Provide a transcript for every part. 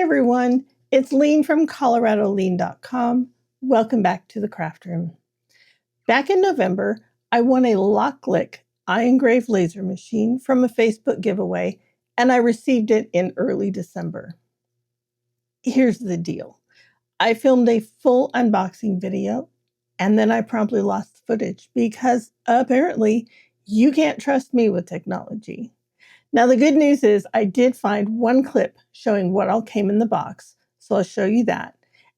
everyone, it's Lean from ColoradoLean.com. Welcome back to the craft room. Back in November, I won a LOKLik iEngrave laser machine from a Facebook giveaway, and I received it in early December. Here's the deal. I filmed a full unboxing video, and then I promptly lost the footage because apparently you can't trust me with technology. Now, the good news is I did find one clip showing what all came in the box, so I'll show you that.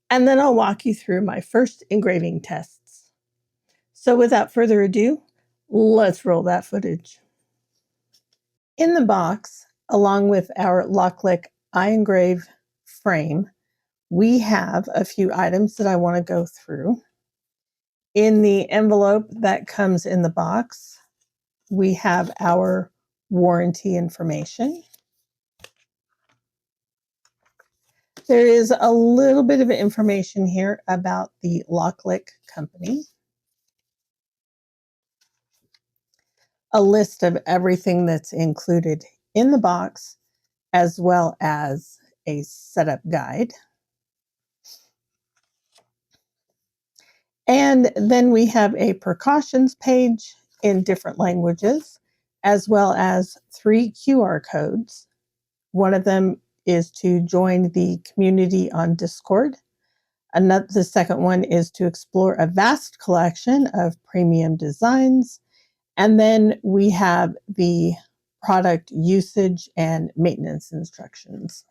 And then I'll walk you through my first engraving tests. So without further ado, let's roll that footage. In the box, along with our LOKLik iEngrave frame, we have a few items that I want to go through. In the envelope that comes in the box, we have our warranty information. There is a little bit of information here about the LOKLik company. A list of everything that's included in the box, as well as a setup guide. And then we have a precautions page in different languages, as well as 3 QR codes. One of them is to join the community on Discord. The second one is to explore a vast collection of premium designs. And then we have the product usage and maintenance instructions.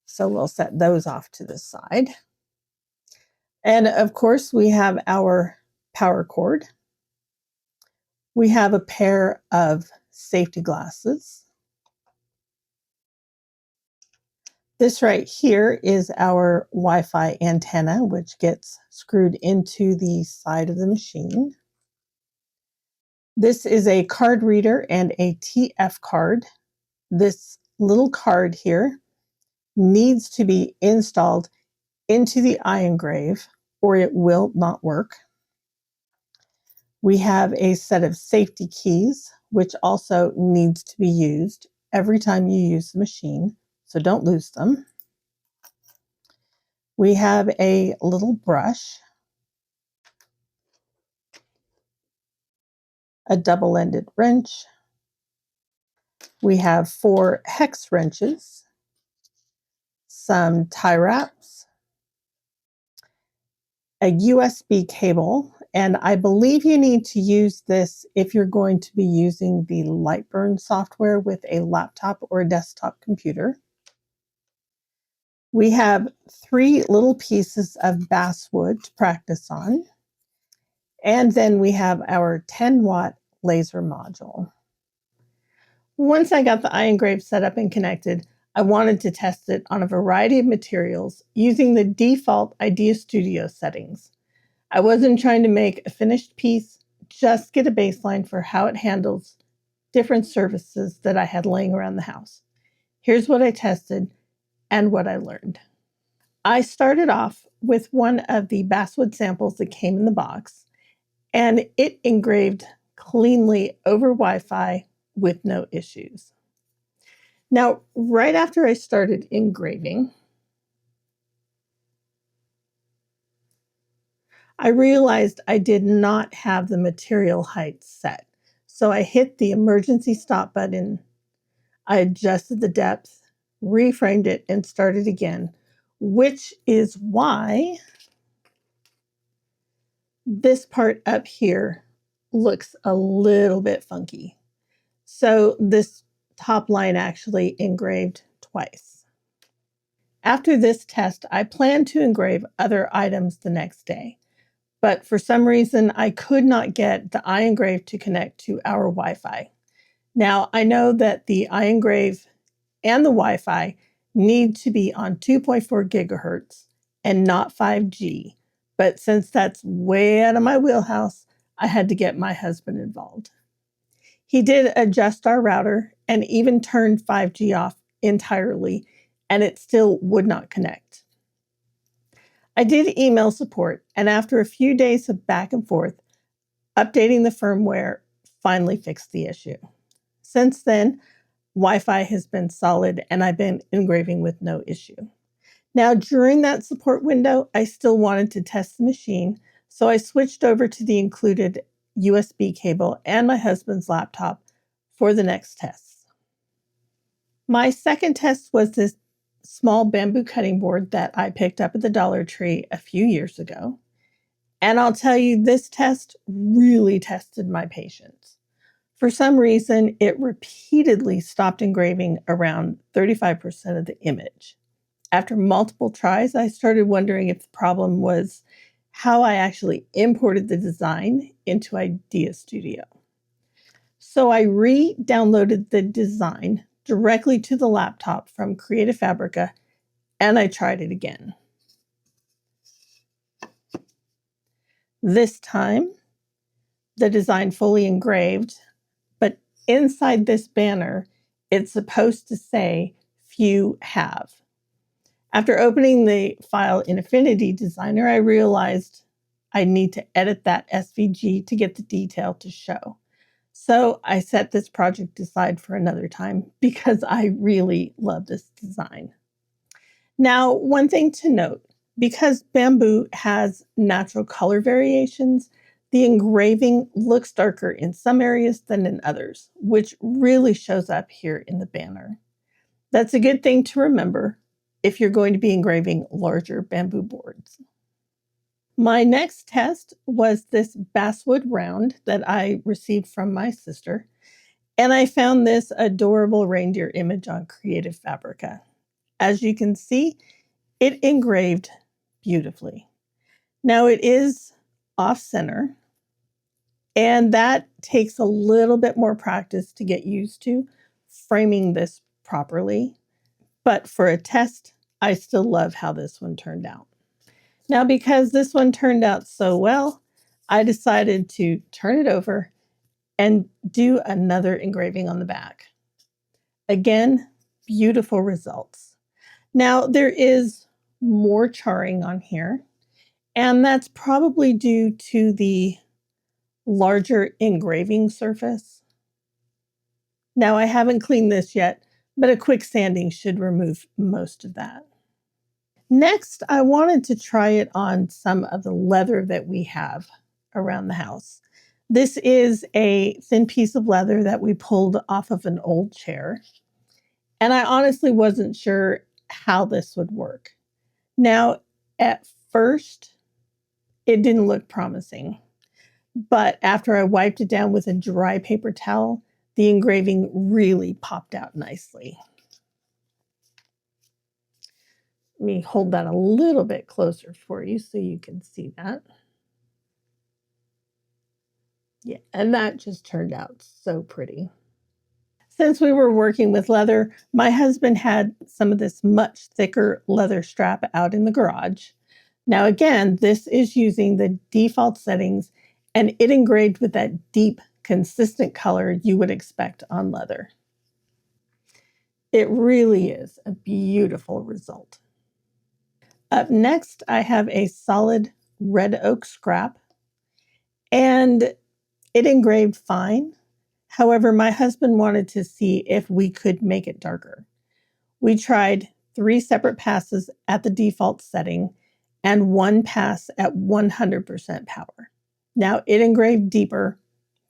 So we'll set those off to the side. And of course, we have our power cord. We have a pair of safety glasses. This right here is our Wi-Fi antenna, which gets screwed into the side of the machine. This is a card reader and a TF card. This little card here needs to be installed into the iEngrave or it will not work. We have a set of safety keys, which also needs to be used every time you use the machine, so don't lose them. We have a little brush, a double-ended wrench. We have 4 hex wrenches, some tie wraps, a USB cable, and I believe you need to use this if you're going to be using the Lightburn software with a laptop or a desktop computer. We have 3 little pieces of basswood to practice on. And then we have our 10-watt laser module. Once I got the iEngrave set up and connected, I wanted to test it on a variety of materials using the default Idea Studio settings. I wasn't trying to make a finished piece, just get a baseline for how it handles different surfaces that I had laying around the house. Here's what I tested and what I learned. I started off with one of the Basswood samples that came in the box, and it engraved cleanly over Wi-Fi with no issues. Now, right after I started engraving, I realized I did not have the material height set. So I hit the emergency stop button, I adjusted the depth, reframed it, and started again, which is why this part up here looks a little bit funky. So this top line actually engraved twice. After this test, I plan to engrave other items the next day. But for some reason, I could not get the iEngrave to connect to our Wi-Fi. Now, I know that the iEngrave and the Wi-Fi need to be on 2.4 gigahertz and not 5G. But since that's way out of my wheelhouse, I had to get my husband involved. He did adjust our router and even turned 5G off entirely, and it still would not connect. I did email support, and after a few days of back and forth, updating the firmware finally fixed the issue. Since then, Wi-Fi has been solid, and I've been engraving with no issue. Now, during that support window, I still wanted to test the machine, so I switched over to the included USB cable and my husband's laptop for the next tests. My second test was this small bamboo cutting board that I picked up at the Dollar Tree a few years ago. And I'll tell you, this test really tested my patience. For some reason, it repeatedly stopped engraving around 35% of the image. After multiple tries, I started wondering if the problem was how I actually imported the design into Idea Studio. So I re-downloaded the design directly to the laptop from Creative Fabrica, and I tried it again. This time, the design fully engraved, but inside this banner, it's supposed to say few have. After opening the file in Affinity Designer, I realized I need to edit that SVG to get the detail to show. So I set this project aside for another time because I really love this design. Now, one thing to note, because bamboo has natural color variations, the engraving looks darker in some areas than in others, which really shows up here in the banner. That's a good thing to remember if you're going to be engraving larger bamboo boards. My next test was this Basswood round that I received from my sister, and I found this adorable reindeer image on Creative Fabrica. As you can see, it engraved beautifully. Now it is off-center, and that takes a little bit more practice to get used to framing this properly. But for a test, I still love how this one turned out. Now, because this one turned out so well, I decided to turn it over and do another engraving on the back. Again, beautiful results. Now, there is more charring on here, and that's probably due to the larger engraving surface. Now, I haven't cleaned this yet, but a quick sanding should remove most of that. Next, I wanted to try it on some of the leather that we have around the house. This is a thin piece of leather that we pulled off of an old chair, and I honestly wasn't sure how this would work. Now, at first, it didn't look promising, but after I wiped it down with a dry paper towel, the engraving really popped out nicely. Let me hold that a little bit closer for you so you can see that. Yeah, and that just turned out so pretty. Since we were working with leather, my husband had some of this much thicker leather strap out in the garage. Now again, this is using the default settings, and it engraved with that deep, consistent color you would expect on leather. It really is a beautiful result. Up next, I have a solid red oak scrap, and it engraved fine. However, my husband wanted to see if we could make it darker. We tried 3 separate passes at the default setting and 1 pass at 100% power. Now, it engraved deeper,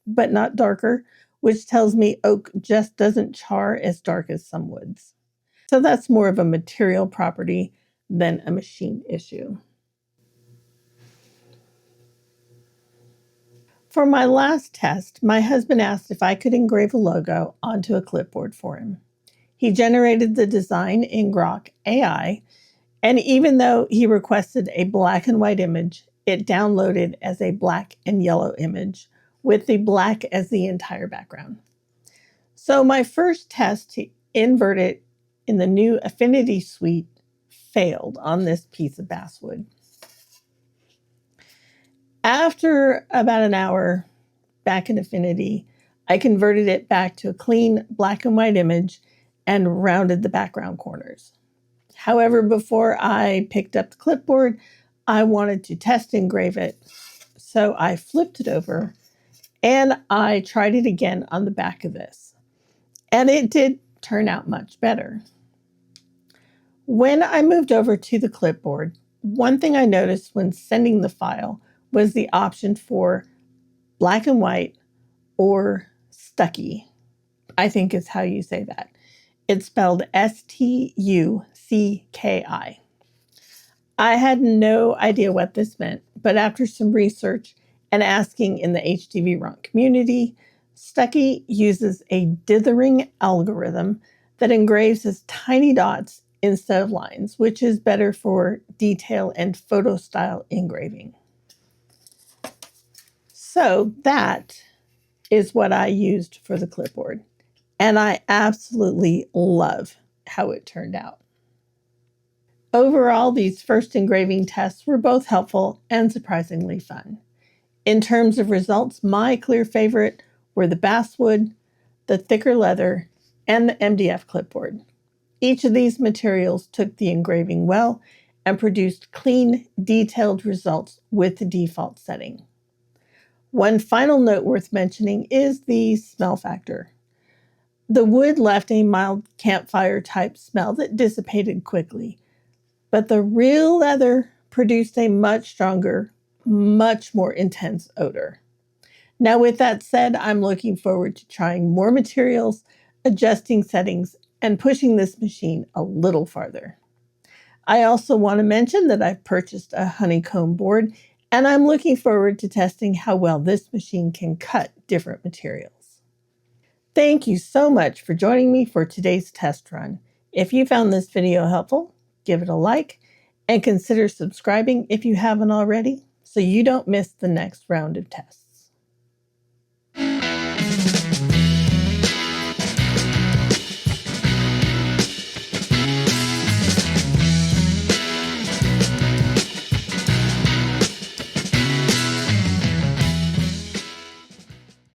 but not darker, which tells me oak just doesn't char as dark as some woods. So that's more of a material property than a machine issue. For my last test, my husband asked if I could engrave a logo onto a clipboard for him. He generated the design in Grok AI, and even though he requested a black and white image, it downloaded as a black and yellow image with the black as the entire background. So my first test to invert it in the new Affinity suite failed on this piece of basswood. After about an hour back in Affinity, I converted it back to a clean black and white image and rounded the background corners. However, before I picked up the clipboard, I wanted to test engrave it. So I flipped it over and I tried it again on the back of this. And it did turn out much better. When I moved over to the clipboard, one thing I noticed when sending the file was the option for black and white or stucky, I think is how you say that. It's spelled Stucki. I had no idea what this meant, but after some research and asking in the HTV-Run community, Stucki uses a dithering algorithm that engraves as tiny dots instead of lines, which is better for detail and photo style engraving. So that is what I used for the clipboard, and I absolutely love how it turned out. Overall, these first engraving tests were both helpful and surprisingly fun. In terms of results, my clear favorite were the Basswood, the thicker leather, and the MDF clipboard. Each of these materials took the engraving well and produced clean, detailed results with the default setting. One final note worth mentioning is the smell factor. The wood left a mild campfire type smell that dissipated quickly, but the real leather produced a much stronger, much more intense odor. Now, with that said, I'm looking forward to trying more materials, adjusting settings, and pushing this machine a little farther. I also want to mention that I've purchased a honeycomb board, and I'm looking forward to testing how well this machine can cut different materials. Thank you so much for joining me for today's test run. If you found this video helpful, give it a like, and consider subscribing if you haven't already so you don't miss the next round of tests.